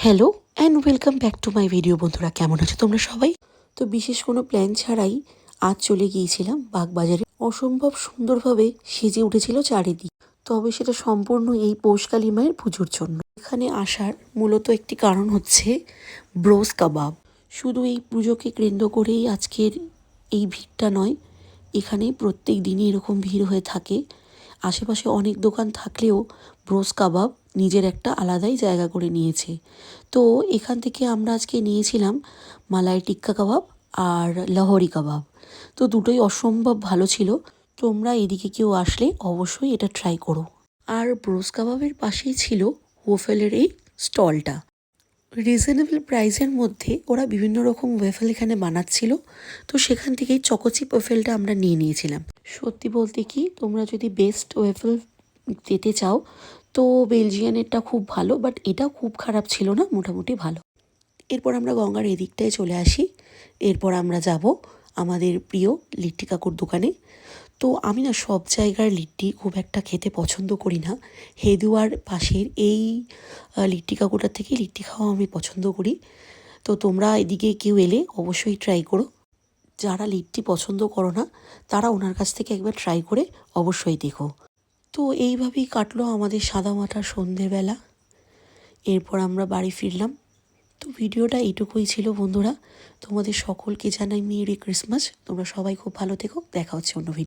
Hello and welcome back to my video. বন্ধুরা, কেমন আছো তোমরা সবাই? তো বিশেষ কোনো প্ল্যান ছাড়াই আজ চলে গিয়েছিলাম বাগবাজারে। অসম্ভব সুন্দরভাবে সেজে উঠেছিল চারিদিক, তবে সেটা সম্পূর্ণ এই পৌষকালী মায়ের পুজোর জন্য। এখানে আসার মূলত একটি কারণ হচ্ছে ব্রোস কাবাব। শুধু এই পুজোকে কেন্দ্র করেই আজকের এই ভিড়টা নয়, এখানে প্রত্যেক দিনই এরকম ভিড় হয়ে থাকে। আশেপাশে অনেক দোকান থাকলেও ব্রোস কাবাব নিজের একটা আলাদাই জায়গা করে নিয়েছে। তো এখান থেকে আমরা আজকে নিয়েছিলাম মালাই টিক্কা কাবাব আর লাহোরি কাবাব। তো দুটোই অসম্ভব ভালো ছিল। তোমরা এদিকে কেউ আসলে অবশ্যই এটা ট্রাই করো। আর ব্রোস কাবাবের পাশেই ছিল ওয়েফেলের এই স্টলটা। রিজনেবল প্রাইসের মধ্যে ওরা বিভিন্ন রকম ওয়েফেল এখানে বানাচ্ছিল। তো সেখান থেকেই চকোচিপ ওয়েফেলটা আমরা নিয়ে নিয়েছিলাম। সত্যি বলতে কি, তোমরা যদি বেস্ট ওয়েফেল পেতে চাও তো বেলজিয়ানেরটা খুব ভালো, বাট এটাও খুব খারাপ ছিল না, মোটামুটি ভালো। এরপর আমরা গঙ্গার এদিকটায় চলে আসি। এরপর আমরা যাব আমাদের প্রিয় লিট্টি কাকুর দোকানে। তো আমি না সব জায়গার লিট্টি খুব একটা খেতে পছন্দ করি না। হেদুয়ার পাশের এই লিট্টি কাকুটার থেকে লিট্টি খাওয়া আমি পছন্দ করি। তো তোমরা এদিকে কেউ এলে অবশ্যই ট্রাই করো। যারা লিট্টি পছন্দ করো না তারা ওনার কাছ থেকে একবার ট্রাই করে অবশ্যই দেখো। তো এইভাবেই কাটলো আমাদের সাদামাটা সন্ধেবেলা। এরপর আমরা বাড়ি ফিরলাম। তো ভিডিওটা এইটুকুই ছিল বন্ধুরা। তোমাদের সকলকে জানাই মেরি ক্রিসমাস। তোমরা সবাই খুব ভালো থেকো। দেখা হচ্ছে অন্য ভিডিও।